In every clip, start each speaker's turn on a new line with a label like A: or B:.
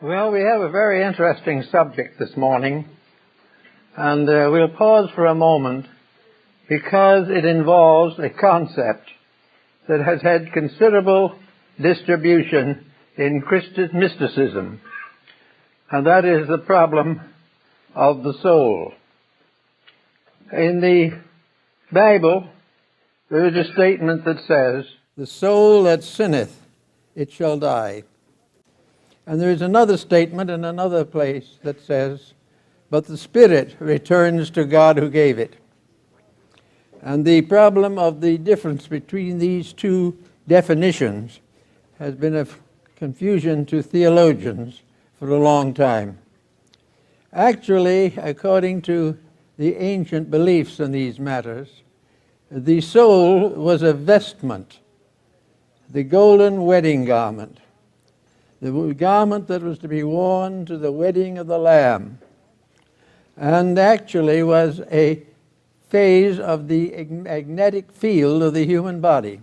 A: Well, we have a very interesting subject this morning, and we'll pause for a moment because it involves a concept that has had considerable distribution in Christian mysticism, and that is the problem of the soul. In the Bible, there is a statement that says, "The soul that sinneth, it shall die." And there is another statement in another place that says, "But the spirit returns to God who gave it." And the problem of the difference between these two definitions has been of confusion to theologians for a long time. Actually, according to the ancient beliefs in these matters, the soul was a vestment, the golden wedding garment, the garment that was to be worn to the wedding of the Lamb, and actually was a phase of the magnetic field of the human body.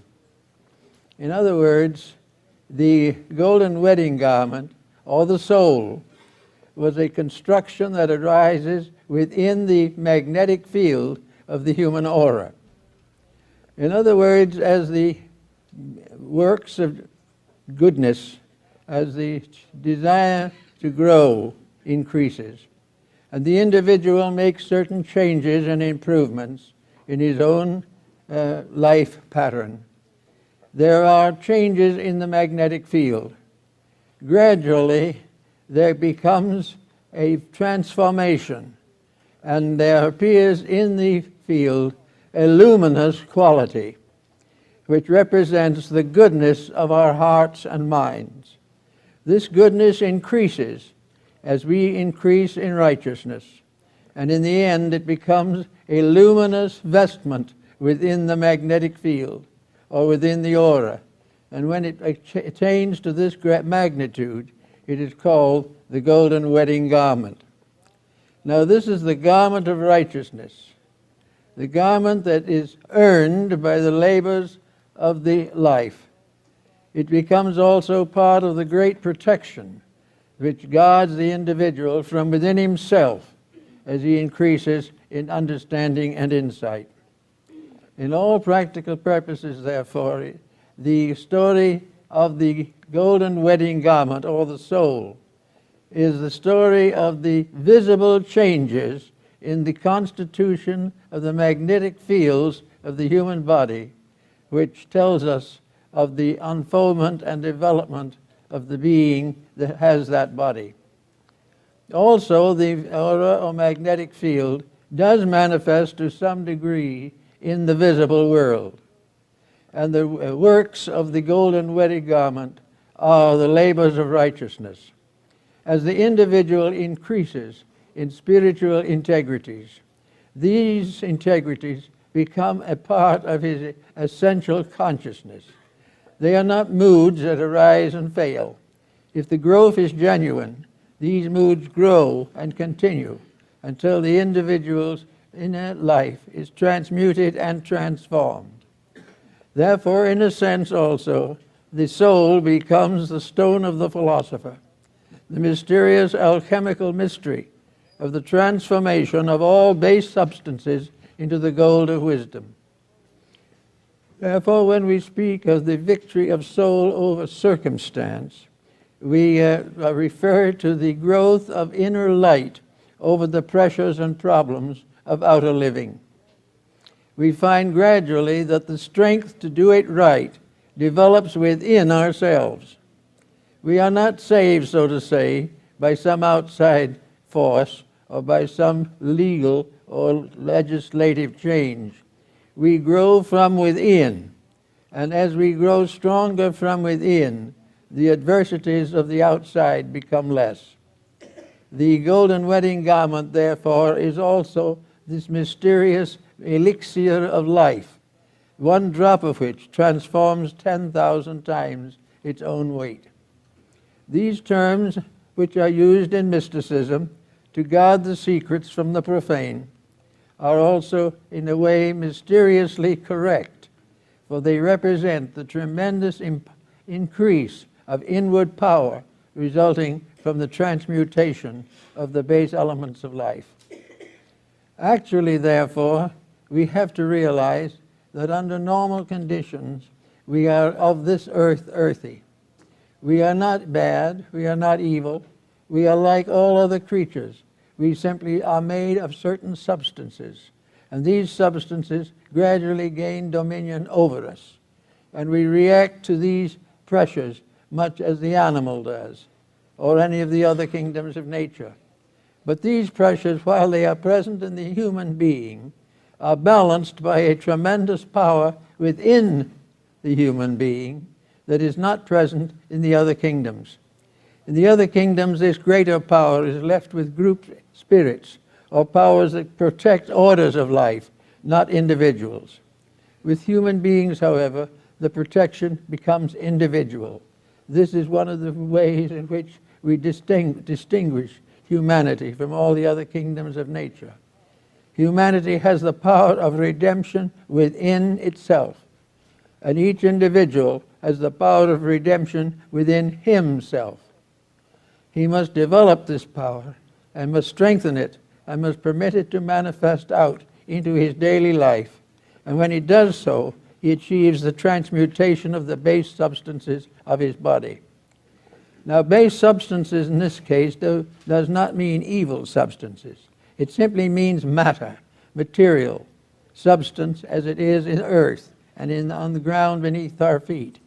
A: In other words, the golden wedding garment, or the soul, was a construction that arises within the magnetic field of the human aura. In other words, as the works of goodness, as the desire to grow increases, and the individual makes certain changes and improvements in his own life pattern, there are changes in the magnetic field. Gradually, there becomes a transformation, and there appears in the field a luminous quality, which represents the goodness of our hearts and minds. This goodness increases as we increase in righteousness, and in the end it becomes a luminous vestment within the magnetic field, or within the aura. And when it attains to this magnitude, it is called the golden wedding garment. Now, this is the garment of righteousness, the garment that is earned by the labors of the life. It becomes also part of the great protection which guards the individual from within himself as he increases in understanding and insight. In all practical purposes, therefore, the story of the golden wedding garment, or the soul, is the story of the visible changes in the constitution of the magnetic fields of the human body, which tells us of the unfoldment and development of the being that has that body. Also, the aura or magnetic field does manifest to some degree in the visible world. And the works of the golden wedding garment are the labors of righteousness. As the individual increases in spiritual integrities, these integrities become a part of his essential consciousness. They are not moods that arise and fail. If the growth is genuine, these moods grow and continue until the individual's inner life is transmuted and transformed. Therefore, in a sense also, the soul becomes the stone of the philosopher, the mysterious alchemical mystery of the transformation of all base substances into the gold of wisdom. Therefore, when we speak of the victory of soul over circumstance, we refer to the growth of inner light over the pressures and problems of outer living. We find gradually that the strength to do it right develops within ourselves. We are not saved, so to say, by some outside force or by some legal or legislative change. We grow from within, and as we grow stronger from within, the adversities of the outside become less. The golden wedding garment, therefore, is also this mysterious elixir of life, one drop of which transforms 10,000 times its own weight. These terms, which are used in mysticism to guard the secrets from the profane, are also in a way mysteriously correct, for they represent the tremendous increase of inward power resulting from the transmutation of the base elements of life. Actually, therefore, we have to realize that under normal conditions, we are of this earth earthy. We are not bad, we are not evil, we are like all other creatures. We simply are made of certain substances, and these substances gradually gain dominion over us, and we react to these pressures much as the animal does, or any of the other kingdoms of nature. But these pressures, while they are present in the human being, are balanced by a tremendous power within the human being that is not present in the other kingdoms. In the other kingdoms, this greater power is left with group spirits, or powers that protect orders of life, not individuals. With human beings, however, the protection becomes individual. This is one of the ways in which we distinguish humanity from all the other kingdoms of nature. Humanity has the power of redemption within itself, and each individual has the power of redemption within himself. He must develop this power and must strengthen it and must permit it to manifest out into his daily life. And when he does so, he achieves the transmutation of the base substances of his body. Now, base substances in this case does not mean evil substances. It simply means matter, material, substance as it is in earth and on the ground beneath our feet.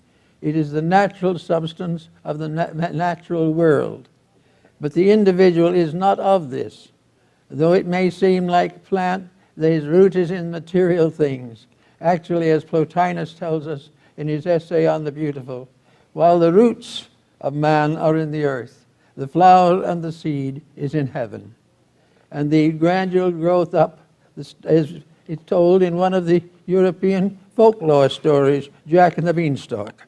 A: It is the natural substance of the natural world. But the individual is not of this. Though it may seem like a plant, his root is in material things. Actually, as Plotinus tells us in his essay on the beautiful, while the roots of man are in the earth, the flower and the seed is in heaven. And the gradual growth up is told in one of the European folklore stories, Jack and the Beanstalk.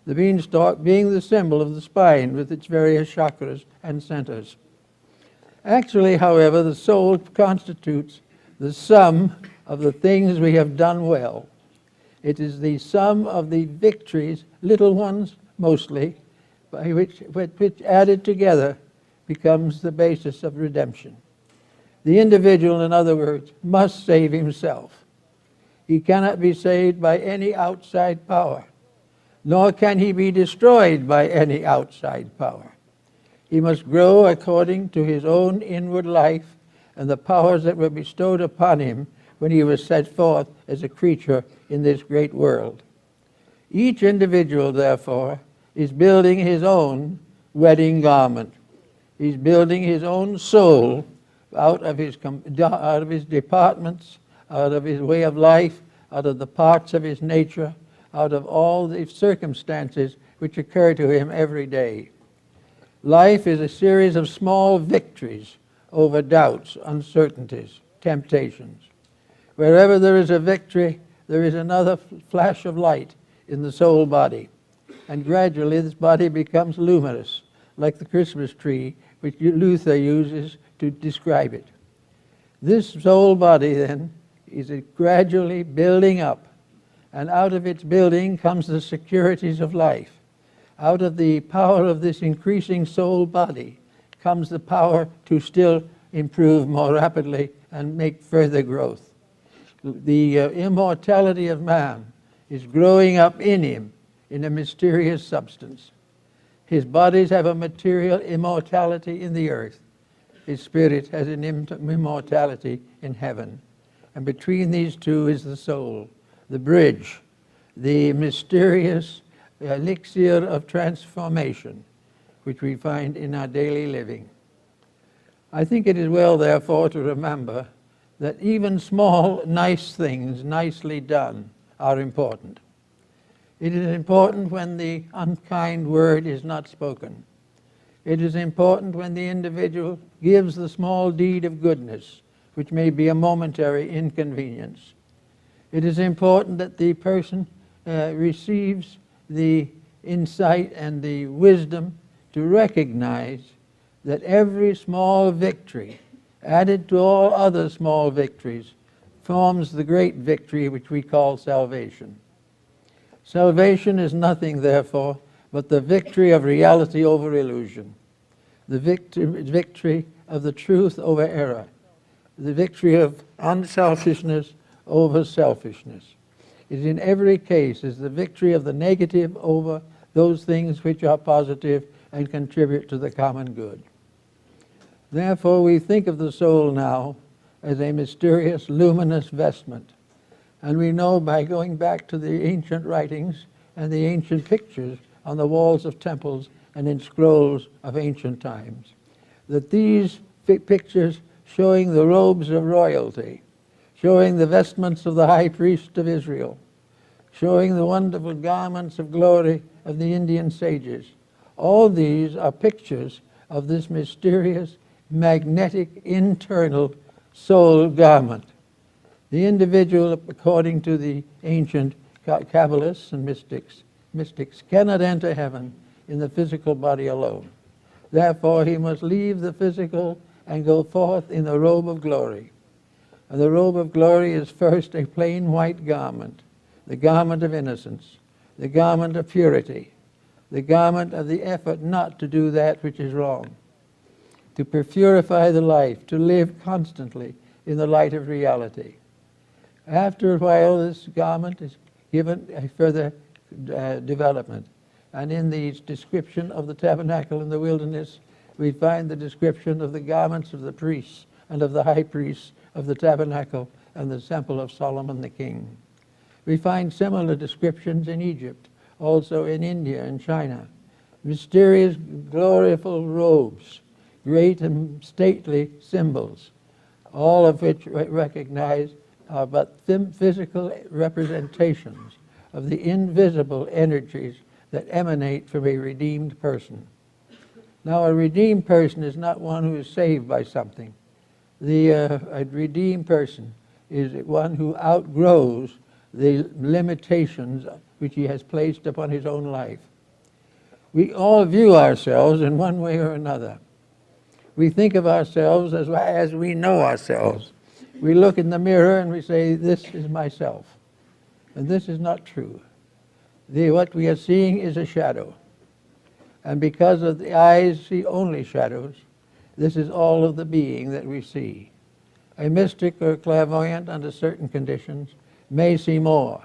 A: The beanstalk being the symbol of the spine with its various chakras and centers. Actually, however, the soul constitutes the sum of the things we have done well. It is the sum of the victories, little ones mostly, by which added together becomes the basis of redemption. The individual, in other words, must save himself. He cannot be saved by any outside power, nor can he be destroyed by any outside power. He must grow according to his own inward life and the powers that were bestowed upon him when he was set forth as a creature in this great world. Each individual, therefore, is building his own wedding garment. He's building his own soul out of his departments, out of his way of life, out of the parts of his nature, out of all the circumstances which occur to him every day. Life is a series of small victories over doubts, uncertainties, temptations. Wherever there is a victory, there is another flash of light in the soul body. And gradually this body becomes luminous, like the Christmas tree, which Luther uses to describe it. This soul body, then, is gradually building up. And out of its building comes the securities of life. Out of the power of this increasing soul body comes the power to still improve more rapidly and make further growth. The immortality of man is growing up in him in a mysterious substance. His bodies have a material immortality in the earth. His spirit has an immortality in heaven. And between these two is the soul, the bridge, the mysterious elixir of transformation, which we find in our daily living. I think it is well, therefore, to remember that even small, nice things, nicely done, are important. It is important when the unkind word is not spoken. It is important when the individual gives the small deed of goodness, which may be a momentary inconvenience. It is important that the person receives the insight and the wisdom to recognize that every small victory, added to all other small victories, forms the great victory which we call salvation. Salvation is nothing, therefore, but the victory of reality over illusion, the victory of the truth over error, the victory of unselfishness over selfishness. It in every case is the victory of the negative over those things which are positive and contribute to the common good. Therefore, we think of the soul now as a mysterious, luminous vestment. And we know by going back to the ancient writings and the ancient pictures on the walls of temples and in scrolls of ancient times, that these pictures showing the robes of royalty, showing the vestments of the high priest of Israel, showing the wonderful garments of glory of the Indian sages, all these are pictures of this mysterious, magnetic, internal soul garment. The individual, according to the ancient Kabbalists and mystics, cannot enter heaven in the physical body alone. Therefore, he must leave the physical and go forth in the robe of glory. And the robe of glory is first a plain white garment, the garment of innocence, the garment of purity, the garment of the effort not to do that which is wrong, to purify the life, to live constantly in the light of reality. After a while, this garment is given a further development. And in the description of the tabernacle in the wilderness, we find the description of the garments of the priests and of the high priests of the tabernacle and the temple of Solomon the king. We find similar descriptions in Egypt, also in India and China. Mysterious, glorious robes, great and stately symbols, all of which recognize are but physical representations of the invisible energies that emanate from a redeemed person. Now, a redeemed person is not one who is saved by something. A redeemed person is one who outgrows the limitations which he has placed upon his own life. We all view ourselves in one way or another. We think of ourselves as we know ourselves. We look in the mirror and we say, this is myself. And this is not true. What we are seeing is a shadow. And because of the eyes see only shadows, this is all of the being that we see. A mystic or clairvoyant under certain conditions may see more,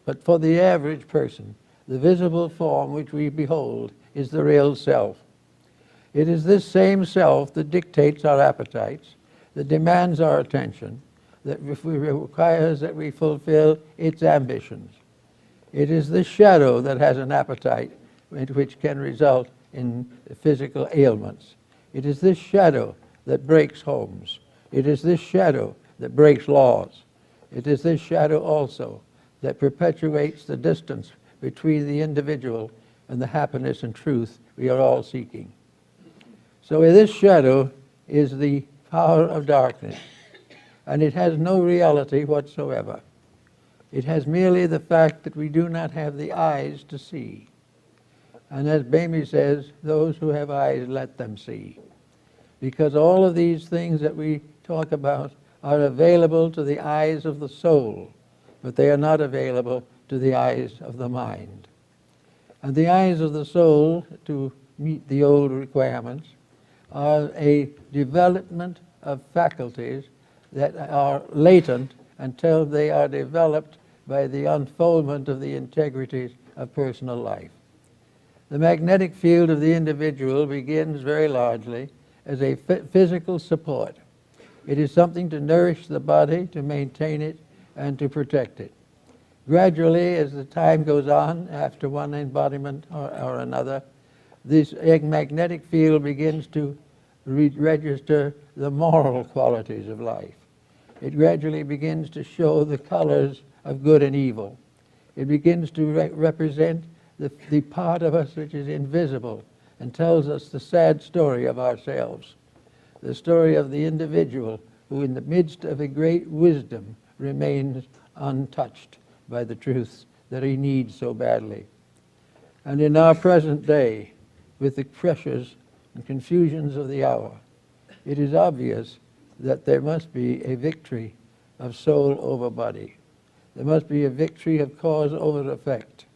A: but for the average person, the visible form which we behold is the real self. It is this same self that dictates our appetites, that demands our attention, that requires that we fulfill its ambitions. It is this shadow that has an appetite which can result in physical ailments. It is this shadow that breaks homes. It is this shadow that breaks laws. It is this shadow also that perpetuates the distance between the individual and the happiness and truth we are all seeking. So this shadow is the power of darkness, and it has no reality whatsoever. It has merely the fact that we do not have the eyes to see. And as Bamey says, those who have eyes, let them see. Because all of these things that we talk about are available to the eyes of the soul, but they are not available to the eyes of the mind. And the eyes of the soul, to meet the old requirements, are a development of faculties that are latent until they are developed by the unfoldment of the integrities of personal life. The magnetic field of the individual begins very largely as a physical support. It is something to nourish the body, to maintain it, and to protect it. Gradually, as the time goes on, after one embodiment or another, this magnetic field begins to register the moral qualities of life. It gradually begins to show the colors of good and evil. It begins to represent the part of us which is invisible and tells us the sad story of ourselves, the story of the individual who in the midst of a great wisdom remains untouched by the truths that he needs so badly. And in our present day, with the pressures and confusions of the hour, it is obvious that there must be a victory of soul over body. There must be a victory of cause over effect.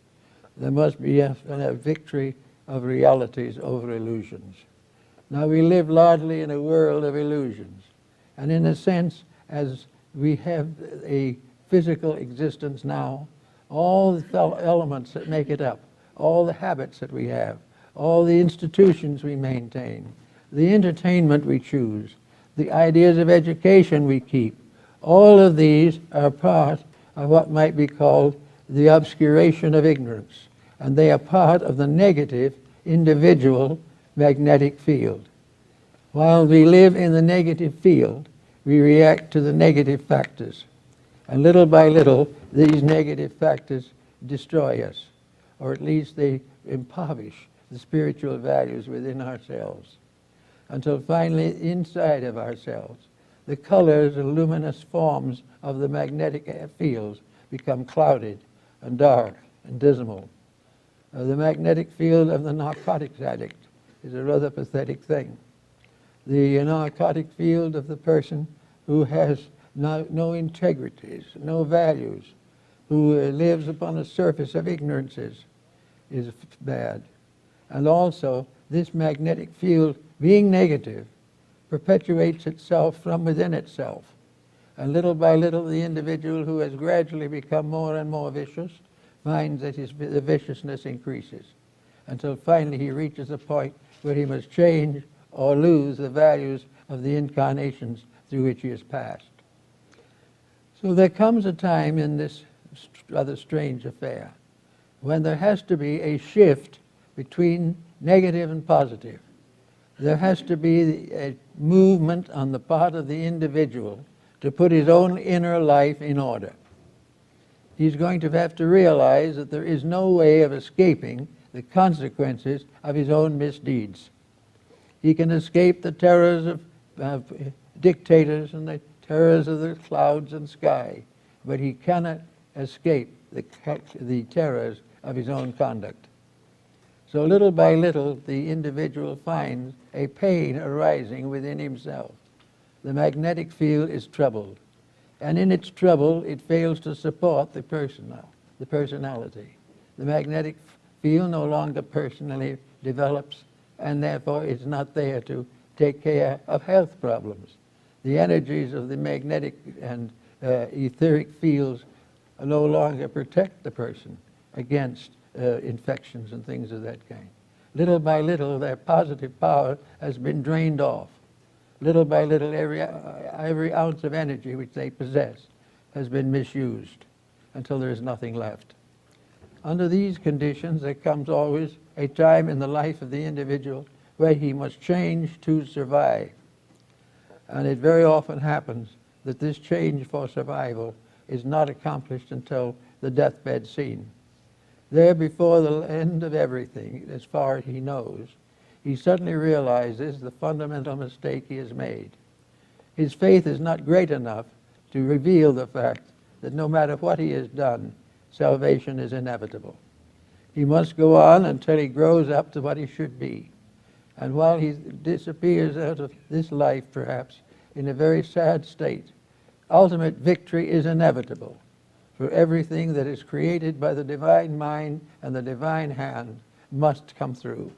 A: there must be a victory of realities over illusions. Now we live largely in a world of illusions, and in a sense, as we have a physical existence now, all the elements that make it up, all the habits that we have, all the institutions we maintain, the entertainment we choose, the ideas of education we keep, all of these are part of what might be called the obscuration of ignorance, and they are part of the negative individual magnetic field. While we live in the negative field, we react to the negative factors, and little by little these negative factors destroy us, or at least they impoverish the spiritual values within ourselves, until finally inside of ourselves the colors and luminous forms of the magnetic fields become clouded and dark and dismal. The magnetic field of the narcotics addict is a rather pathetic thing. The narcotic field of the person who has no integrities, no values, who lives upon a surface of ignorances is bad. And also, this magnetic field, being negative, perpetuates itself from within itself. And little by little, the individual who has gradually become more and more vicious finds that the viciousness increases, until finally he reaches a point where he must change or lose the values of the incarnations through which he has passed. So there comes a time in this rather strange affair when there has to be a shift between negative and positive. There has to be a movement on the part of the individual to put his own inner life in order. He's going to have to realize that there is no way of escaping the consequences of his own misdeeds. He can escape the terrors of dictators and the terrors of the clouds and sky, but he cannot escape the terrors of his own conduct. So little by little, the individual finds a pain arising within himself. The magnetic field is troubled, and in its trouble, it fails to support the personality. The magnetic field no longer personally develops, and therefore it's not there to take care of health problems. The energies of the magnetic and etheric fields no longer protect the person against infections and things of that kind. Little by little, their positive power has been drained off. Little by little, every ounce of energy which they possess has been misused until there is nothing left. Under these conditions, there comes always a time in the life of the individual where he must change to survive. And it very often happens that this change for survival is not accomplished until the deathbed scene. There, before the end of everything, as far as he knows, he suddenly realizes the fundamental mistake he has made. His faith is not great enough to reveal the fact that no matter what he has done, salvation is inevitable. He must go on until he grows up to what he should be. And while he disappears out of this life, perhaps, in a very sad state, ultimate victory is inevitable. For everything that is created by the divine mind and the divine hand must come through.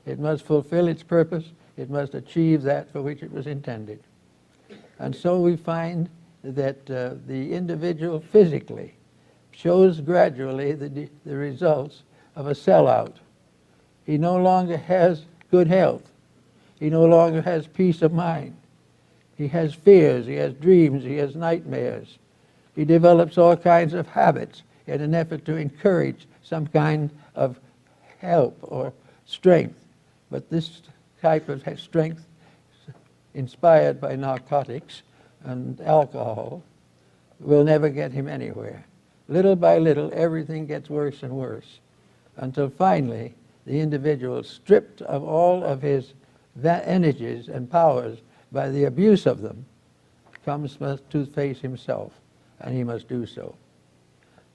A: It must fulfill its purpose. It must achieve that for which it was intended. And so we find that the individual physically shows gradually the results of a sellout. He no longer has good health. He no longer has peace of mind. He has fears, he has dreams, he has nightmares. He develops all kinds of habits in an effort to encourage some kind of help or strength. But this type of strength, inspired by narcotics and alcohol, will never get him anywhere. Little by little, everything gets worse and worse, until finally the individual, stripped of all of his energies and powers by the abuse of them, comes to face himself, and he must do so.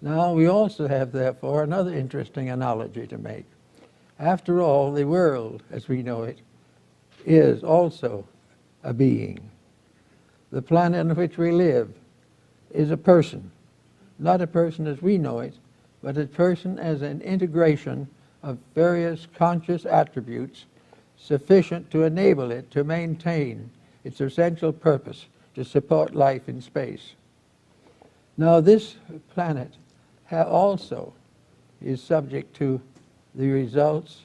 A: Now, we also have, therefore, another interesting analogy to make. After all, the world, as we know it, is also a being. The planet on which we live is a person. Not a person as we know it, but a person as an integration of various conscious attributes sufficient to enable it to maintain its essential purpose to support life in space. Now, this planet also is subject to the results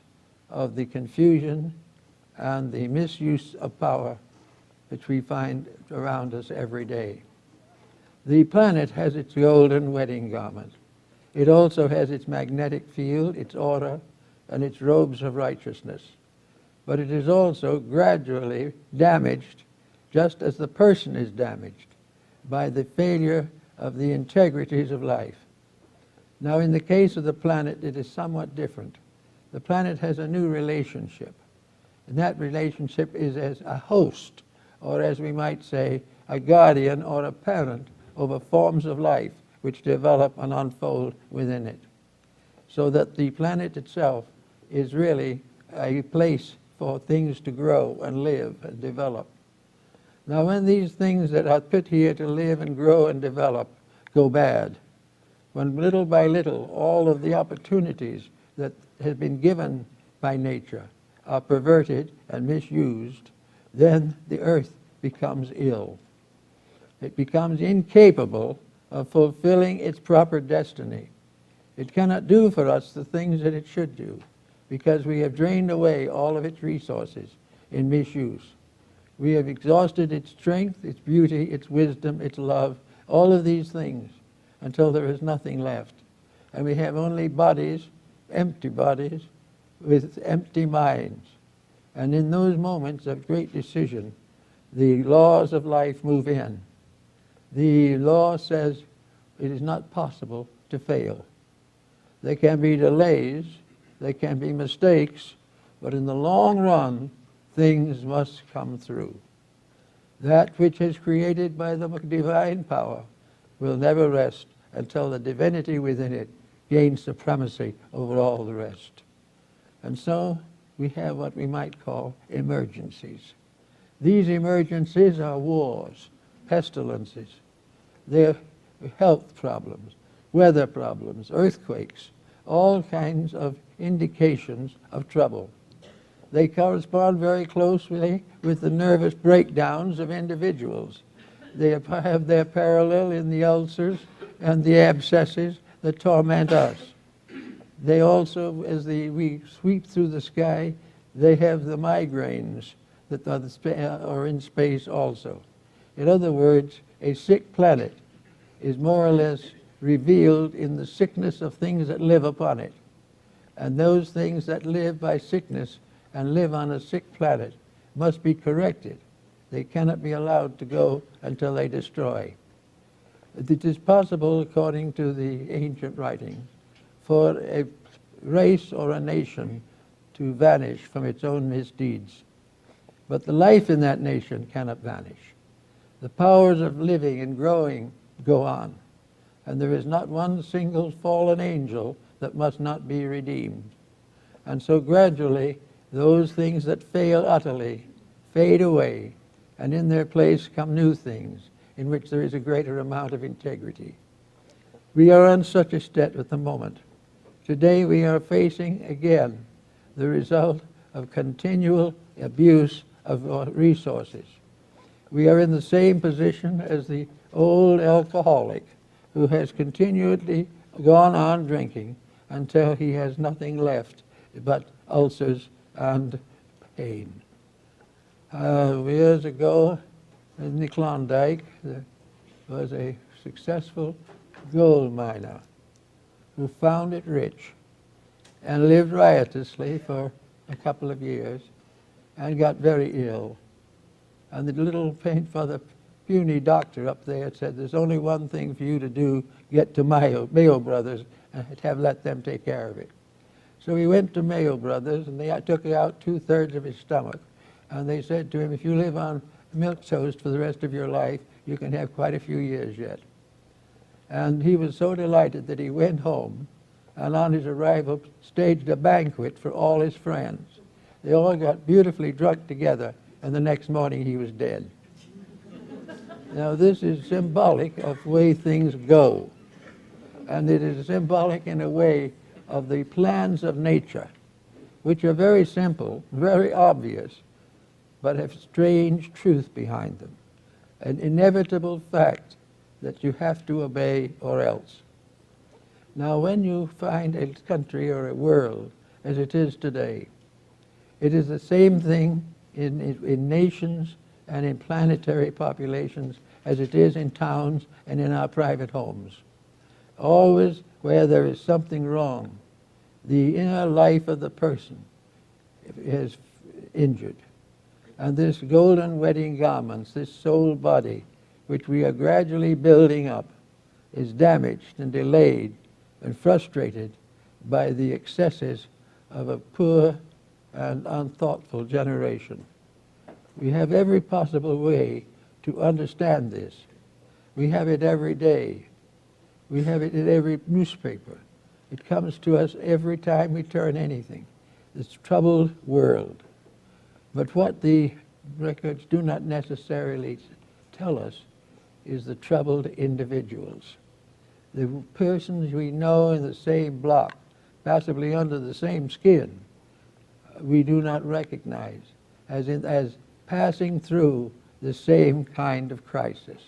A: of the confusion and the misuse of power which we find around us every day. The planet has its golden wedding garment. It also has its magnetic field, its aura, and its robes of righteousness. But it is also gradually damaged, just as the person is damaged, by the failure of the integrities of life. Now, in the case of the planet, it is somewhat different. The planet has a new relationship, and that relationship is as a host, or as we might say, a guardian or a parent over forms of life which develop and unfold within it. So that the planet itself is really a place for things to grow and live and develop. Now, when these things that are put here to live and grow and develop go bad, when little by little all of the opportunities that have been given by nature are perverted and misused, then the earth becomes ill. It becomes incapable of fulfilling its proper destiny. It cannot do for us the things that it should do, because we have drained away all of its resources in misuse. We have exhausted its strength, its beauty, its wisdom, its love, all of these things, until there is nothing left. And we have only bodies, empty bodies, with empty minds. And in those moments of great decision, the laws of life move in. The law says it is not possible to fail. There can be delays, there can be mistakes, but in the long run, things must come through. That which is created by the divine power will never rest until the divinity within it gains supremacy over all the rest. And so we have what we might call emergencies. These emergencies are wars, pestilences, they're health problems, weather problems, earthquakes, all kinds of indications of trouble. They correspond very closely with the nervous breakdowns of individuals. They have their parallel in the ulcers and the abscesses that torment us. They also, as we sweep through the sky, they have the migraines that are in space also. In other words, a sick planet is more or less revealed in the sickness of things that live upon it. And those things that live by sickness and live on a sick planet must be corrected. They cannot be allowed to go until they destroy. It is possible, according to the ancient writings, for a race or a nation to vanish from its own misdeeds. But the life in that nation cannot vanish. The powers of living and growing go on. And there is not one single fallen angel that must not be redeemed. And so gradually, those things that fail utterly fade away, and in their place come new things in which there is a greater amount of integrity. We are on such a step at the moment. Today we are facing again the result of continual abuse of resources. We are in the same position as the old alcoholic who has continually gone on drinking until he has nothing left but ulcers and pain. Years ago in the Klondike, there was a successful gold miner who found it rich and lived riotously for a couple of years and got very ill. And the little faint-father puny doctor up there said, there's only one thing for you to do, get to Mayo Brothers and let them take care of it. So he went to Mayo Brothers, and they took out 2/3 of his stomach. And they said to him, if you live on milk toast for the rest of your life, you can have quite a few years yet. And he was so delighted that he went home, and on his arrival staged a banquet for all his friends. They all got beautifully drunk together, and the next morning he was dead. Now this is symbolic of the way things go. and it is symbolic in a way of the plans of nature, which are very simple, very obvious, but have strange truth behind them, an inevitable fact that you have to obey or else. Now, when you find a country or a world as it is today, it is the same thing in nations and in planetary populations as it is in towns and in our private homes. Always where there is something wrong, the inner life of the person is injured. And this golden wedding garments, this soul body, which we are gradually building up, is damaged and delayed and frustrated by the excesses of a poor and unthoughtful generation. We have every possible way to understand this. We have it every day. We have it in every newspaper. It comes to us every time we turn anything. This troubled world. But what the records do not necessarily tell us is the troubled individuals. The persons we know in the same block, possibly under the same skin, we do not recognize as passing through the same kind of crisis.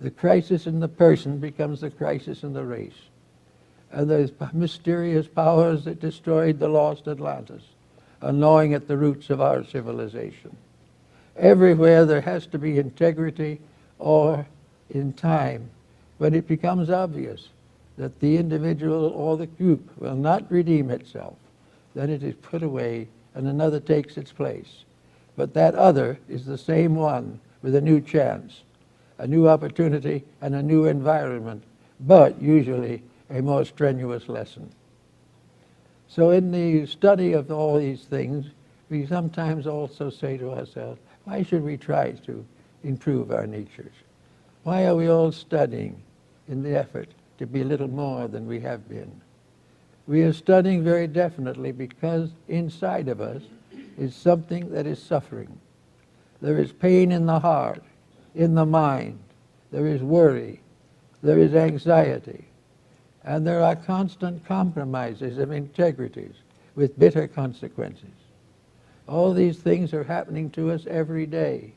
A: The crisis in the person becomes the crisis in the race. And those mysterious powers that destroyed the lost Atlantis are gnawing at the roots of our civilization. Everywhere there has to be integrity, or in time, when it becomes obvious that the individual or the group will not redeem itself, then it is put away and another takes its place. But that other is the same one with a new chance, a new opportunity, and a new environment, but usually a more strenuous lesson. So in the study of all these things, we sometimes also say to ourselves, why should we try to improve our natures? Why are we all studying in the effort to be a little more than we have been? We are studying very definitely because inside of us is something that is suffering. There is pain in the heart, in the mind. There is worry. There is anxiety. And there are constant compromises of integrities with bitter consequences. All these things are happening to us every day.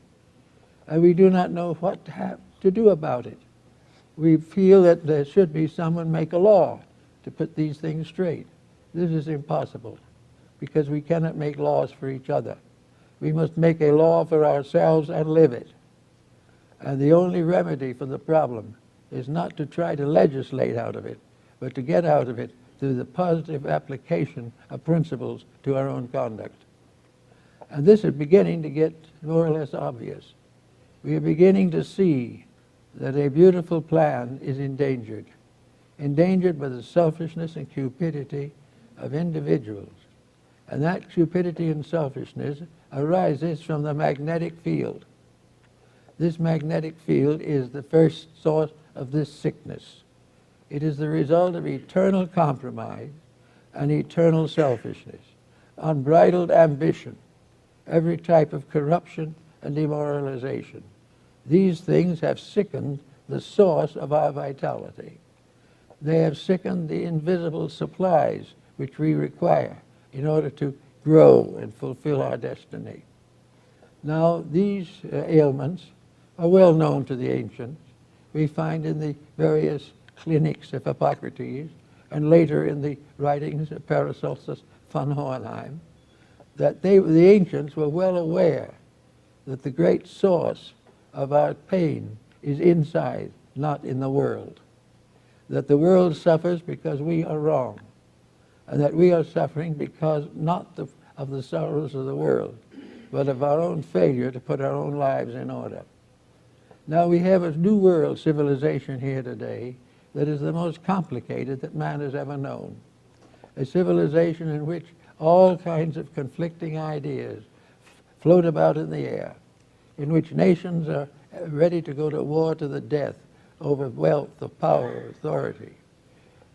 A: And we do not know what to do about it. We feel that there should be someone make a law to put these things straight. This is impossible because we cannot make laws for each other. We must make a law for ourselves and live it. And the only remedy for the problem is not to try to legislate out of it, but to get out of it through the positive application of principles to our own conduct. And this is beginning to get more or less obvious. We are beginning to see that a beautiful plan is endangered by the selfishness and cupidity of individuals. And that cupidity and selfishness arises from the magnetic field. This magnetic field is the first source of this sickness. It is the result of eternal compromise and eternal selfishness, unbridled ambition, every type of corruption and demoralization. These things have sickened the source of our vitality. They have sickened the invisible supplies which we require in order to grow and fulfill our destiny. Now, these ailments are well known to the ancients. We find in the various clinics of Hippocrates and later in the writings of Paracelsus von Hohenheim that the ancients were well aware that the great source of our pain is inside, not in the world. That the world suffers because we are wrong, and that we are suffering because not of the sorrows of the world, but of our own failure to put our own lives in order. Now we have a new world civilization here today that is the most complicated that man has ever known. A civilization in which all kinds of conflicting ideas float about in the air, in which nations are ready to go to war to the death over wealth, of power, authority.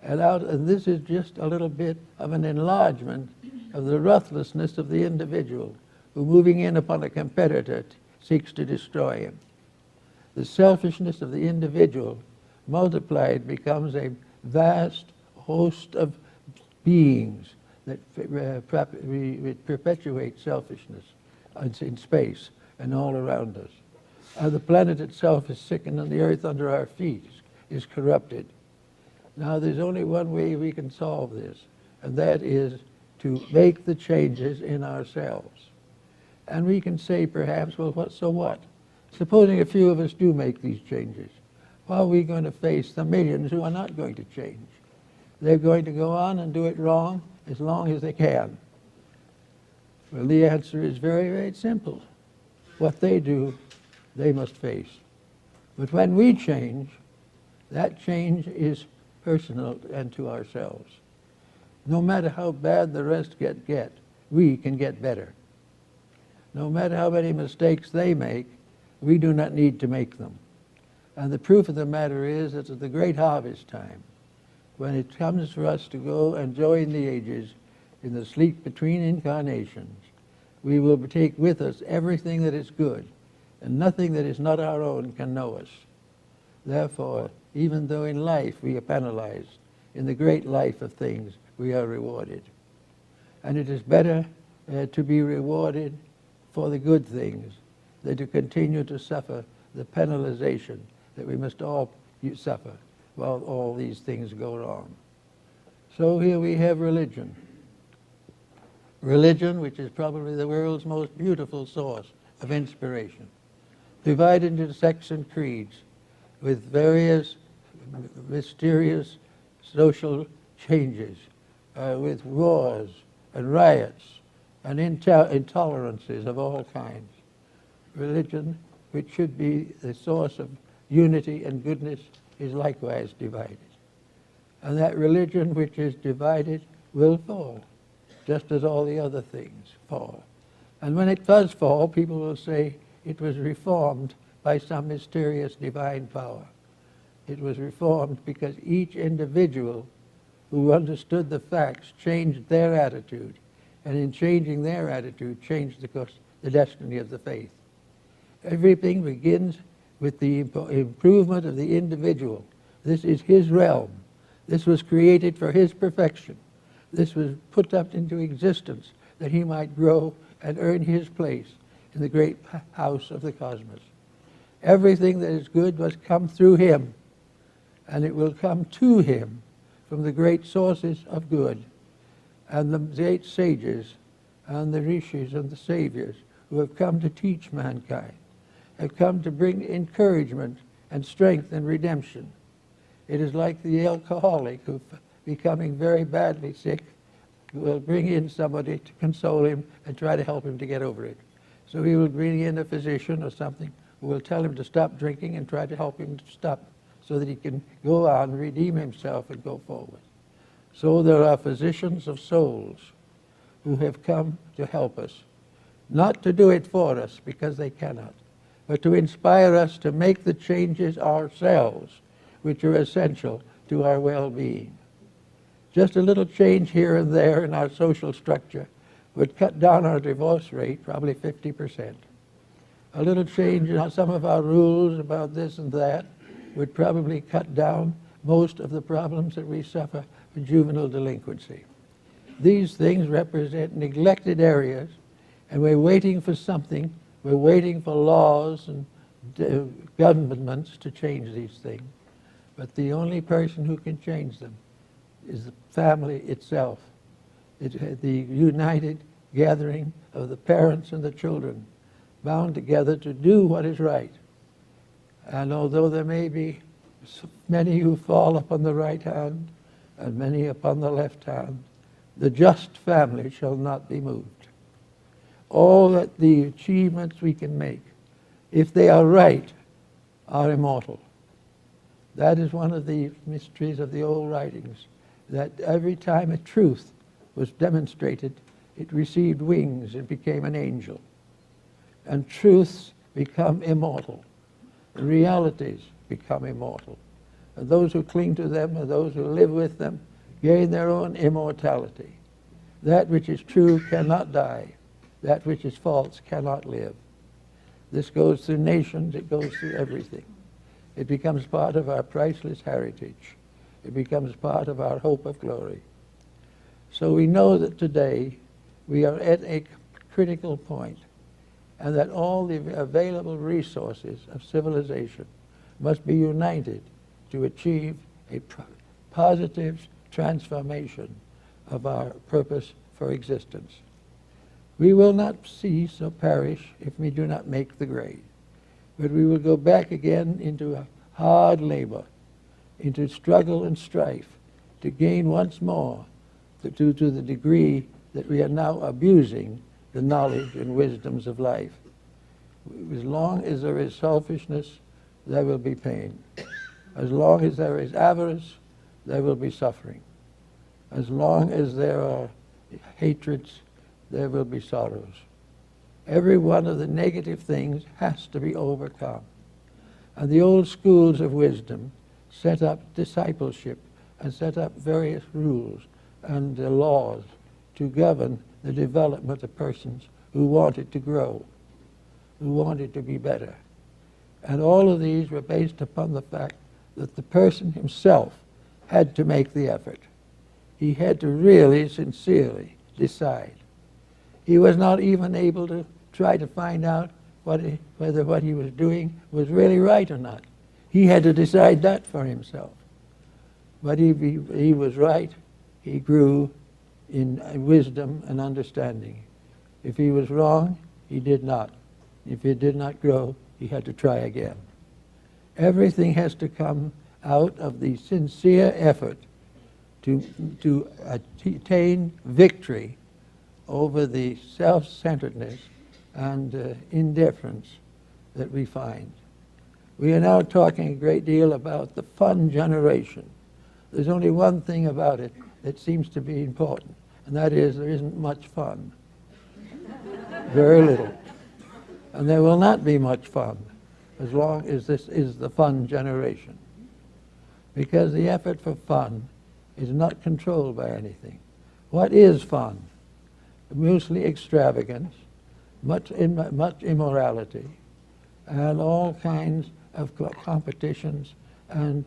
A: And this is just a little bit of an enlargement of the ruthlessness of the individual who, moving in upon a competitor, seeks to destroy him. The selfishness of the individual multiplied becomes a vast host of beings that perpetuate selfishness in space and all around us. The planet itself is sickened and the earth under our feet is corrupted. Now there's only one way we can solve this, and that is to make the changes in ourselves. And we can say perhaps, well, so what? Supposing a few of us do make these changes, how are we going to face the millions who are not going to change? They're going to go on and do it wrong as long as they can. Well, the answer is very, very simple. What they do, they must face. But when we change, that change is personal and to ourselves. No matter how bad the rest get, we can get better. No matter how many mistakes they make, we do not need to make them. And the proof of the matter is that at the great harvest time, when it comes for us to go and join the ages in the sleep between incarnations, we will take with us everything that is good, and nothing that is not our own can know us. Therefore, even though in life we are penalized, in the great life of things we are rewarded. And it is better to be rewarded for the good things than to continue to suffer the penalization that we must all suffer while all these things go wrong. So here we have religion. Religion, which is probably the world's most beautiful source of inspiration, divided into sects and creeds with various mysterious social changes, with wars and riots and intolerances of all kinds. Religion, which should be the source of unity and goodness, is likewise divided. And that religion which is divided will fall, just as all the other things fall. And when it does fall, people will say it was reformed by some mysterious divine power. It was reformed because each individual who understood the facts changed their attitude, and in changing their attitude changed the destiny of the faith. Everything begins with the improvement of the individual. This is his realm. This was created for his perfection. This was put up into existence that he might grow and earn his place in the great house of the cosmos. Everything that is good must come through him, and it will come to him from the great sources of good. And the great sages and the rishis and the saviors who have come to teach mankind have come to bring encouragement and strength and redemption. It is like the alcoholic who, becoming very badly sick, will bring in somebody to console him and try to help him to get over it. So he will bring in a physician or something who will tell him to stop drinking and try to help him to stop so that he can go on, redeem himself, and go forward. So there are physicians of souls who have come to help us, not to do it for us because they cannot, but to inspire us to make the changes ourselves which are essential to our well-being. Just a little change here and there in our social structure would cut down our divorce rate probably 50%. A little change in some of our rules about this and that would probably cut down most of the problems that we suffer from juvenile delinquency. These things represent neglected areas, and we're waiting for something. We're waiting for laws and governments to change these things. But the only person who can change them is the family itself. The united gathering of the parents and the children, bound together to do what is right. And although there may be many who fall upon the right hand and many upon the left hand, the just family shall not be moved. All that the achievements we can make, if they are right, are immortal. That is one of the mysteries of the old writings, that every time a truth was demonstrated, it received wings and became an angel. And truths become immortal. Realities become immortal. And those who cling to them and those who live with them gain their own immortality. That which is true cannot die. That which is false cannot live. This goes through nations, it goes through everything. It becomes part of our priceless heritage. It becomes part of our hope of glory. So we know that today we are at a critical point, and that all the available resources of civilization must be united to achieve a positive transformation of our purpose for existence. We will not cease or perish if we do not make the grade, but we will go back again into a hard labor, into struggle and strife, to gain once more, to the degree that we are now abusing the knowledge and wisdoms of life. As long as there is selfishness, there will be pain. As long as there is avarice, there will be suffering. As long as there are hatreds, there will be sorrows. Every one of the negative things has to be overcome. And the old schools of wisdom set up discipleship and set up various rules and laws to govern the development of persons who wanted to grow, who wanted to be better. And all of these were based upon the fact that the person himself had to make the effort. He had to really, sincerely decide. He was not even able to try to find out whether what he was doing was really right or not. He had to decide that for himself. But if he was right, he grew in wisdom and understanding. If he was wrong, he did not. If he did not grow, he had to try again. Everything has to come out of the sincere effort to attain victory over the self-centeredness and indifference that we find. We are now talking a great deal about the fun generation. There's only one thing about it that seems to be important, and that is there isn't much fun. Very little. And there will not be much fun as long as this is the fun generation. Because the effort for fun is not controlled by anything. What is fun? Mostly extravagance, much immorality, and all kinds of competitions and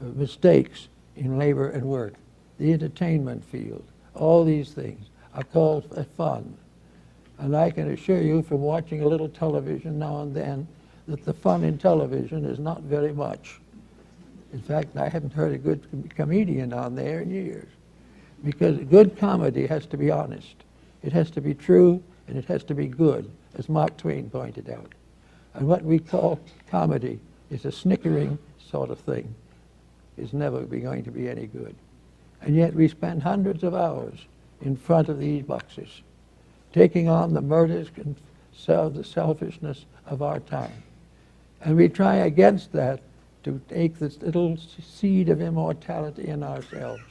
A: mistakes in labor and work. The entertainment field, all these things are called fun. And I can assure you from watching a little television now and then that the fun in television is not very much. In fact, I haven't heard a good comedian on there in years. Because good comedy has to be honest. It has to be true, and it has to be good, as Mark Twain pointed out. And what we call comedy is a snickering sort of thing. It's never going to be any good. And yet we spend hundreds of hours in front of these boxes, taking on the murders and the selfishness of our time. And we try against that to take this little seed of immortality in ourselves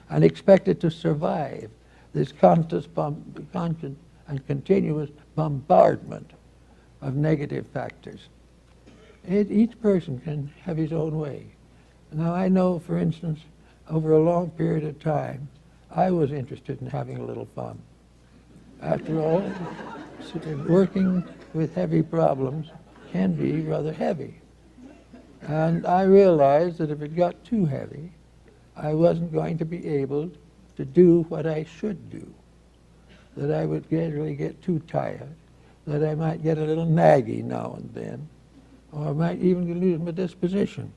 A: and expect it to survive this constant and continuous bombardment of negative factors. Each person can have his own way. Now I know, for instance, over a long period of time, I was interested in having a little fun. After all, working with heavy problems can be rather heavy. And I realized that if it got too heavy, I wasn't going to be able to do what I should do, that I would gradually get too tired, that I might get a little naggy now and then, or I might even lose my disposition.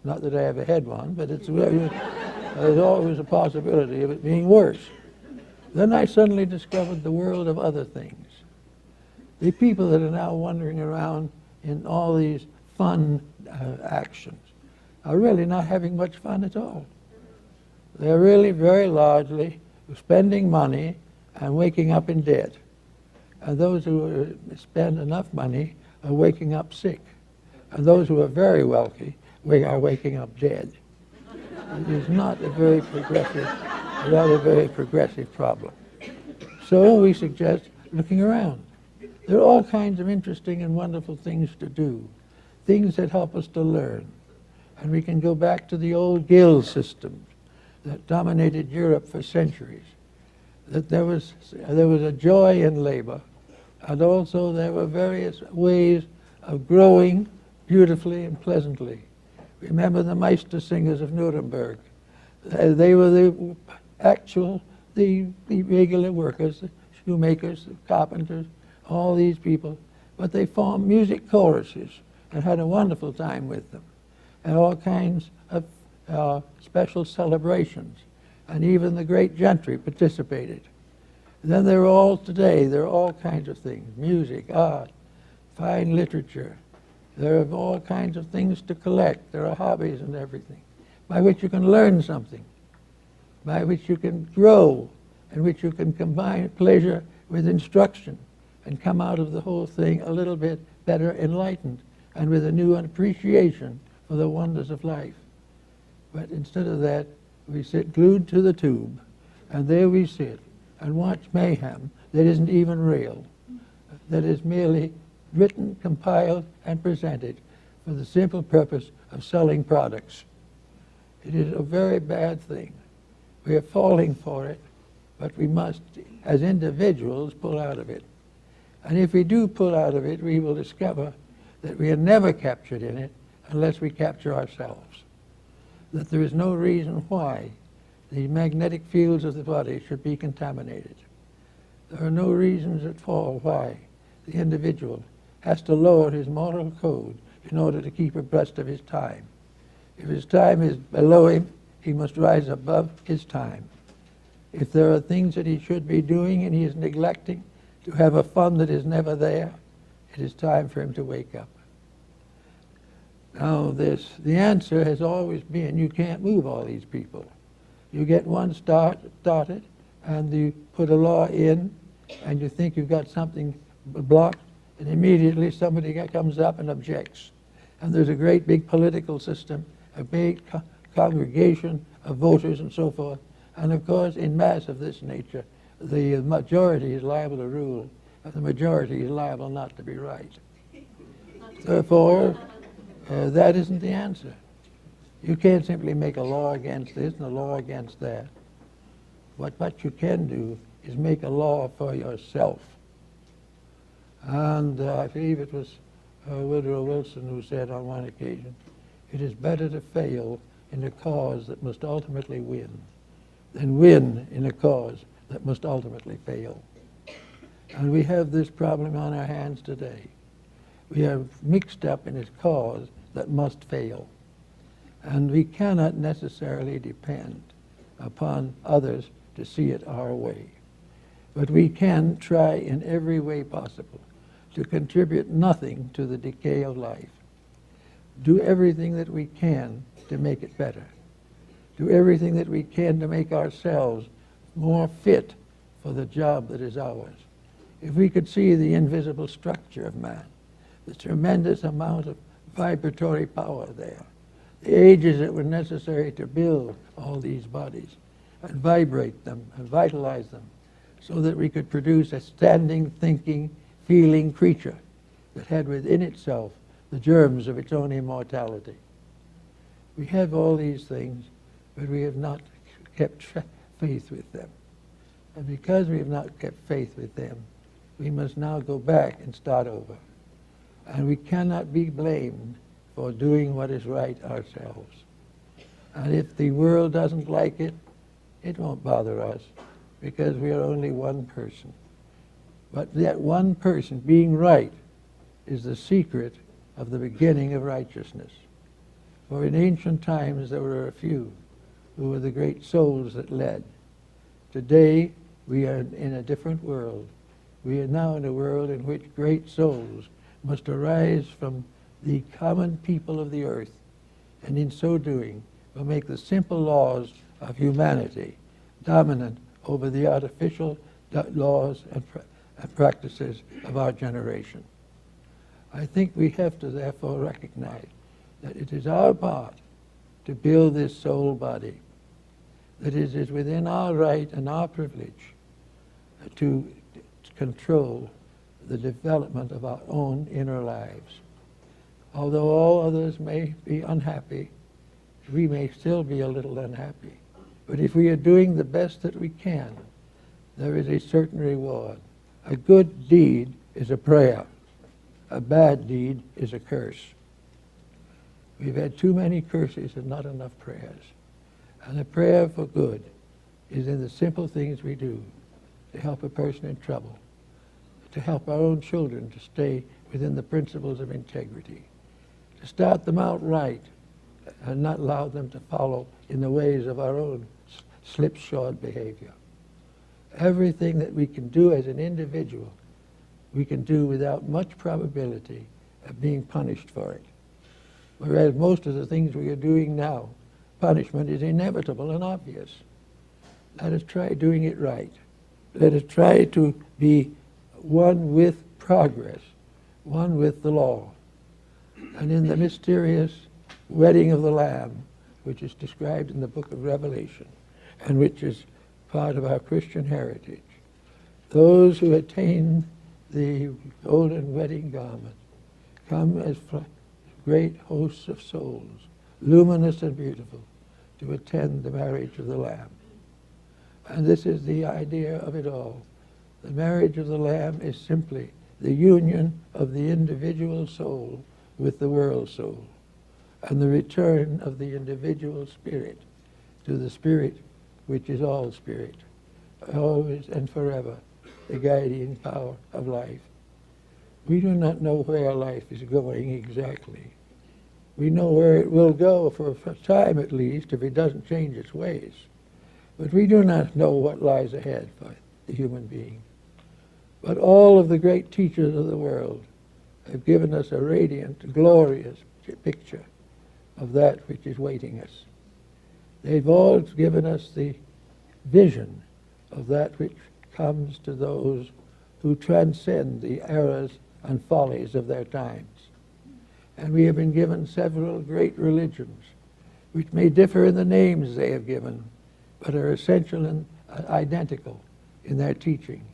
A: Not that I ever had one, but there's always a possibility of it being worse. Then I suddenly discovered the world of other things. The people that are now wandering around in all these fun actions are really not having much fun at all. They're really very largely spending money and waking up in debt. And those who spend enough money are waking up sick. And those who are very wealthy are waking up dead. It is not a very progressive problem. So we suggest looking around. There are all kinds of interesting and wonderful things to do, things that help us to learn. And we can go back to the old guild system that dominated Europe for centuries. That there was a joy in labor, and also there were various ways of growing beautifully and pleasantly, Remember the Meister singers of Nuremberg. They were the regular workers, the shoemakers, the carpenters, all these people. But they formed music choruses and had a wonderful time with them, and all kinds of special celebrations. And even the great gentry participated. And then there are all kinds of things: music, art, fine literature. There are all kinds of things to collect. There are hobbies and everything by which you can learn something, by which you can grow, and which you can combine pleasure with instruction and come out of the whole thing a little bit better enlightened and with a new appreciation for the wonders of life. But instead of that, we sit glued to the tube, and there we sit and watch mayhem that isn't even real, that is merely written, compiled, and presented for the simple purpose of selling products. It is a very bad thing. We are falling for it, but we must, as individuals, pull out of it. And if we do pull out of it, we will discover that we are never captured in it unless we capture ourselves. That there is no reason why the magnetic fields of the body should be contaminated. There are no reasons at all why the individual has to lower his moral code in order to keep abreast of his time. If his time is below him, he must rise above his time. If there are things that he should be doing and he is neglecting to have a fun that is never there, it is time for him to wake up. Now the answer has always been, you can't move all these people. You get one started, and you put a law in, and you think you've got something blocked, and immediately somebody comes up and objects. And there's a great big political system, a big congregation of voters and so forth. And of course, in mass of this nature, the majority is liable to rule, and the majority is liable not to be right. Therefore, that isn't the answer. You can't simply make a law against this and a law against that. What you can do is make a law for yourself. And I believe it was Woodrow Wilson who said on one occasion, it is better to fail in a cause that must ultimately win than win in a cause that must ultimately fail. And we have this problem on our hands today. We are mixed up in a cause that must fail. And we cannot necessarily depend upon others to see it our way. But we can try in every way possible to contribute nothing to the decay of life. Do everything that we can to make it better. Do everything that we can to make ourselves more fit for the job that is ours. If we could see the invisible structure of man, the tremendous amount of vibratory power there, the ages that were necessary to build all these bodies and vibrate them and vitalize them so that we could produce a standing, thinking, feeling creature that had within itself the germs of its own immortality. We have all these things, but we have not kept faith with them. And because we have not kept faith with them, we must now go back and start over. And we cannot be blamed for doing what is right ourselves. And if the world doesn't like it, it won't bother us, because we are only one person. But that one person being right is the secret of the beginning of righteousness. For in ancient times there were a few who were the great souls that led. Today we are in a different world. We are now in a world in which great souls must arise from the common people of the earth, and in so doing will make the simple laws of humanity dominant over the artificial laws and practices of our generation. I think we have to therefore recognize that it is our part to build this soul body, that it is within our right and our privilege to control the development of our own inner lives. Although all others may be unhappy, we may still be a little unhappy. But if we are doing the best that we can, there is a certain reward. A good deed is a prayer. A bad deed is a curse.
B: We've had too many curses and not enough prayers. And a prayer for good is in the simple things we do to help a person in trouble, to help our own children to stay within the principles of integrity, to start them out right and not allow them to follow in the ways of our own slipshod behavior. Everything that we can do as an individual, we can do without much probability of being punished for it. Whereas most of the things we are doing now, punishment is inevitable and obvious. Let us try doing it right. Let us try to be one with progress, one with the law. And in the mysterious wedding of the Lamb, which is described in the book of Revelation, and which is part of our Christian heritage, those who attain the golden wedding garment come as great hosts of souls, luminous and beautiful, to attend the marriage of the Lamb. And this is the idea of it all. The marriage of the Lamb is simply the union of the individual soul with the world soul, and the return of the individual spirit to the spirit which is all spirit, always and forever the guiding power of life. We do not know where life is going exactly. We know where it will go for a time at least if it doesn't change its ways. But we do not know what lies ahead for the human being. But all of the great teachers of the world have given us a radiant, glorious picture of that which is waiting us. They've all given us the vision of that which comes to those who transcend the errors and follies of their times. And we have been given several great religions, which may differ in the names they have given, but are essential and identical in their teaching,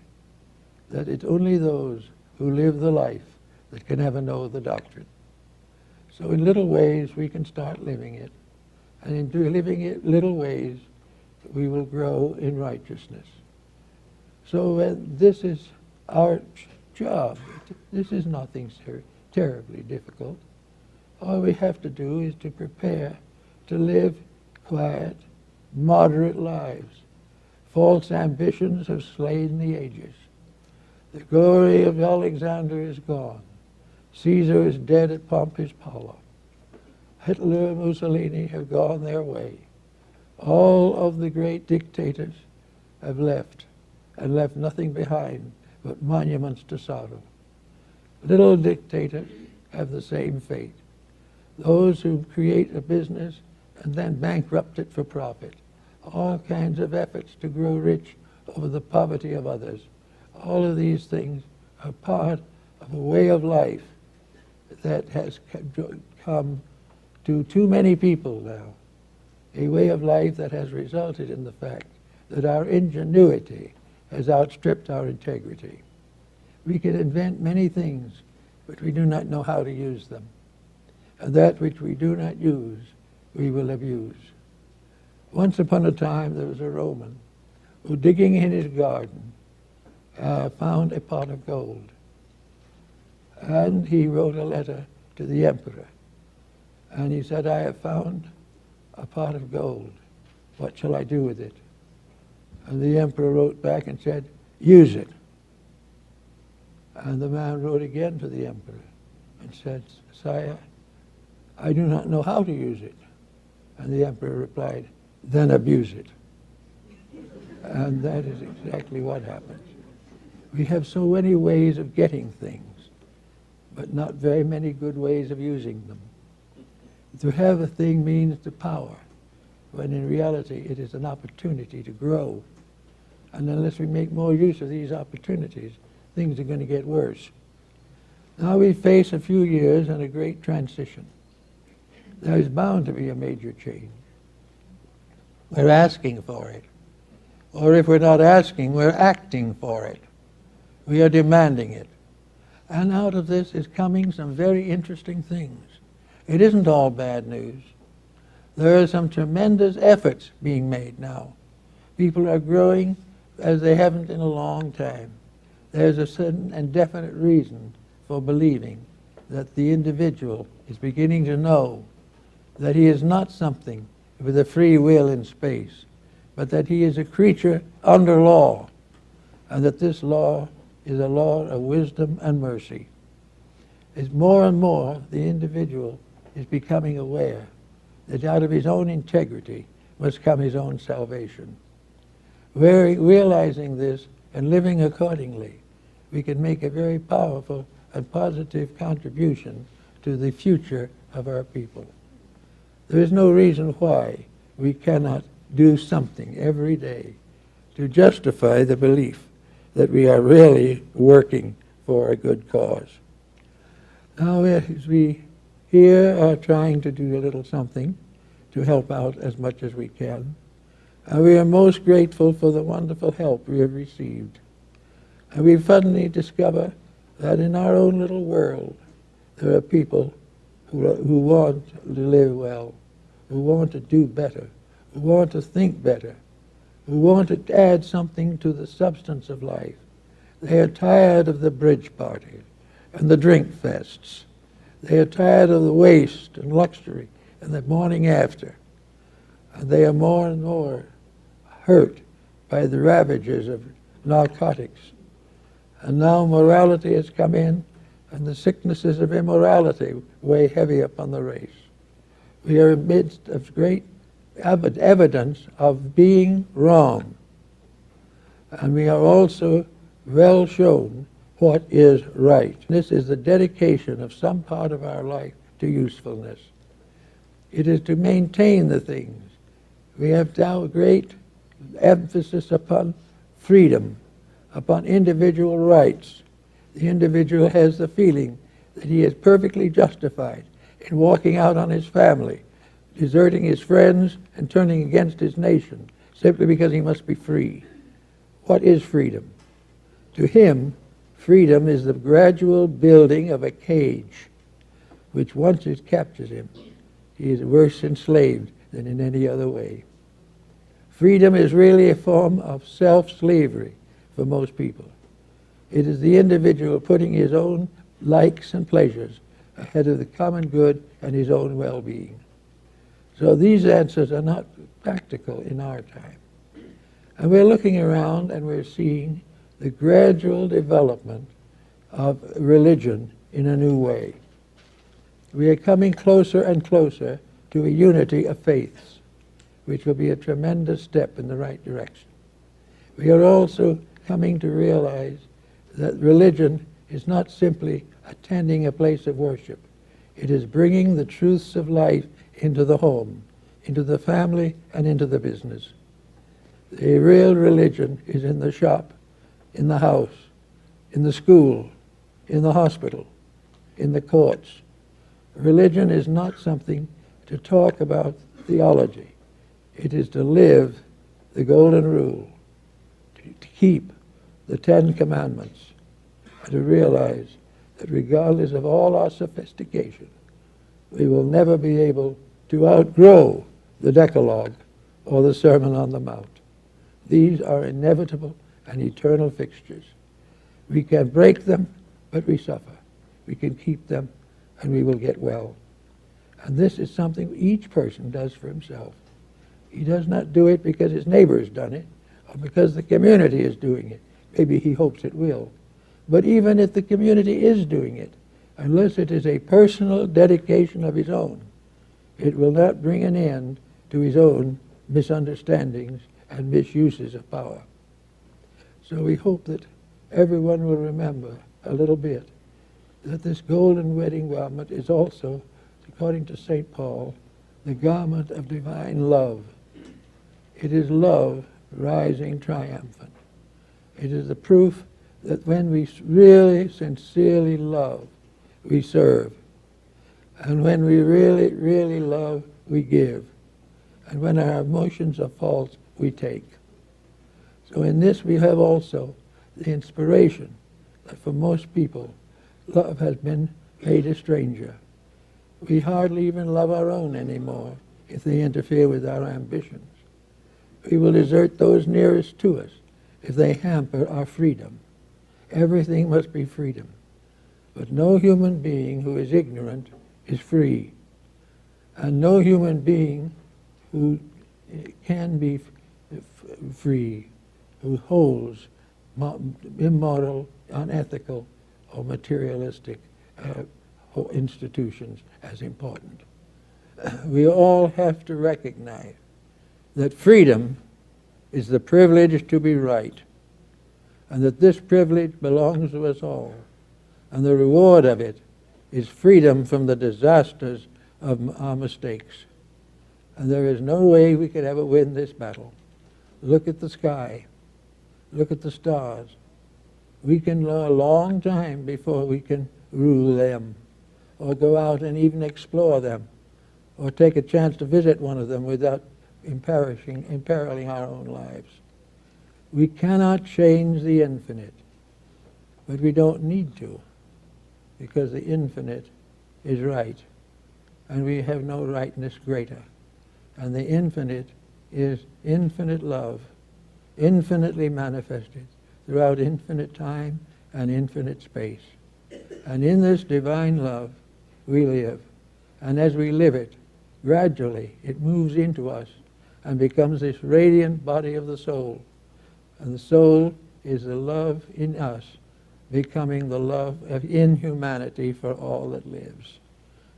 B: that it's only those who live the life that can ever know the doctrine. So in little ways we can start living it, and in living it little ways we will grow in righteousness. So this is our job. This is nothing terribly difficult. All we have to do is to prepare to live quiet, moderate lives. False ambitions have slain the ages. The glory of Alexander is gone. Caesar is dead at Pompey's Pala. Hitler and Mussolini have gone their way. All of the great dictators have left, and left nothing behind but monuments to sorrow. Little dictators have the same fate. Those who create a business and then bankrupt it for profit. All kinds of efforts to grow rich over the poverty of others. All of these things are part of a way of life that has come to too many people now. A way of life that has resulted in the fact that our ingenuity has outstripped our integrity. We can invent many things, but we do not know how to use them. And that which we do not use, we will abuse. Once upon a time, there was a Roman who, digging in his garden, found a pot of gold. And he wrote a letter to the emperor. And he said, I have found a pot of gold. What shall I do with it? And the emperor wrote back and said, use it. And the man wrote again to the emperor and said, Sire, I do not know how to use it. And the emperor replied, then abuse it. And that is exactly what happens. We have so many ways of getting things, but not very many good ways of using them. To have a thing means the power, when in reality it is an opportunity to grow. And unless we make more use of these opportunities, things are going to get worse. Now we face a few years and a great transition. There is bound to be a major change. We're asking for it. Or if we're not asking, we're acting for it. We are demanding it. And out of this is coming some very interesting things. It isn't all bad news. There are some tremendous efforts being made now. People are growing as they haven't in a long time. There's a certain and definite reason for believing that the individual is beginning to know that he is not something with a free will in space, but that he is a creature under law, and that this law is a law of wisdom and mercy. As more and more the individual is becoming aware that out of his own integrity must come his own salvation. Realizing this and living accordingly, we can make a very powerful and positive contribution to the future of our people. There is no reason why we cannot do something every day to justify the belief that we are really working for a good cause. Now, as we here are trying to do a little something to help out as much as we can, we are most grateful for the wonderful help we have received. And we suddenly discover that in our own little world, there are people who want to live well, who want to do better, who want to think better, who want to add something to the substance of life. They are tired of the bridge party and the drink fests. They are tired of the waste and luxury and the morning after. And they are more and more hurt by the ravages of narcotics. And now morality has come in, and the sicknesses of immorality weigh heavy upon the race. We are amidst of great evidence of being wrong. And we are also well shown what is right. This is the dedication of some part of our life to usefulness. It is to maintain the things. We have now great emphasis upon freedom, upon individual rights. The individual has the feeling that he is perfectly justified in walking out on his family, deserting his friends, and turning against his nation, simply because he must be free. What is freedom? To him, freedom is the gradual building of a cage, which once it captures him, he is worse enslaved than in any other way. Freedom is really a form of self-slavery for most people. It is the individual putting his own likes and pleasures ahead of the common good and his own well-being. So these answers are not practical in our time. And we're looking around and we're seeing the gradual development of religion in a new way. We are coming closer and closer to a unity of faiths, which will be a tremendous step in the right direction. We are also coming to realize that religion is not simply attending a place of worship. It is bringing the truths of life into the home, into the family, and into the business. The real religion is in the shop, in the house, in the school, in the hospital, in the courts. Religion is not something to talk about theology. It is to live the golden rule, to keep the 10 Commandments, and to realize that regardless of all our sophistication, we will never be able to outgrow the Decalogue or the Sermon on the Mount. These are inevitable and eternal fixtures. We can break them, but we suffer. We can keep them, and we will get well. And this is something each person does for himself. He does not do it because his neighbor has done it, or because the community is doing it. Maybe he hopes it will. But even if the community is doing it, unless it is a personal dedication of his own, it will not bring an end to his own misunderstandings and misuses of power. So we hope that everyone will remember a little bit that this golden wedding garment is also, according to St. Paul, the garment of divine love. It is love rising triumphant. It is the proof that when we really, sincerely love, we serve. And when we really, really love, we give. And when our emotions are false, we take. So in this we have also the inspiration that for most people, love has been made a stranger. We hardly even love our own anymore if they interfere with our ambitions. We will desert those nearest to us if they hamper our freedom. Everything must be freedom. But no human being who is ignorant is free. And no human being who can be free, who holds immoral, unethical, or materialistic institutions as important. We all have to recognize that freedom is the privilege to be right, and that this privilege belongs to us all, and the reward of it is freedom from the disasters of our mistakes. And there is no way we could ever win this battle. Look at the sky. Look at the stars. We can go a long time before we can rule them, or go out and even explore them, or take a chance to visit one of them without imperiling our own lives. We cannot change the infinite, but we don't need to, because the infinite is right, and we have no rightness greater. And the infinite is infinite love, infinitely manifested throughout infinite time and infinite space. And in this divine love we live, and as we live it, gradually it moves into us and becomes this radiant body of the soul. And the soul is the love in us, becoming the love in humanity for all that lives.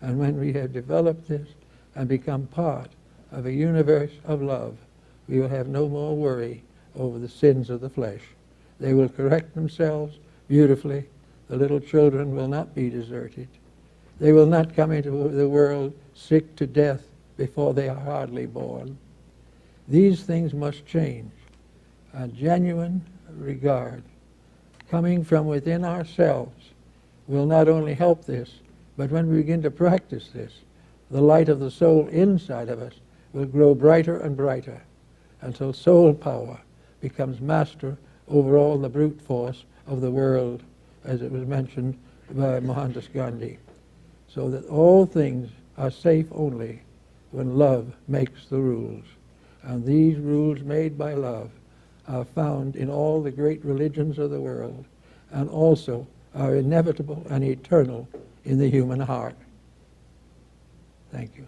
B: And when we have developed this and become part of a universe of love, we will have no more worry over the sins of the flesh. They will correct themselves beautifully. The little children will not be deserted. They will not come into the world sick to death before they are hardly born. These things must change. A genuine regard coming from within ourselves will not only help this, but when we begin to practice this, the light of the soul inside of us will grow brighter and brighter until soul power becomes master over all the brute force of the world, as it was mentioned by Mohandas Gandhi, so that all things are safe only when love makes the rules. And these rules made by love are found in all the great religions of the world, and also are inevitable and eternal in the human heart. Thank you.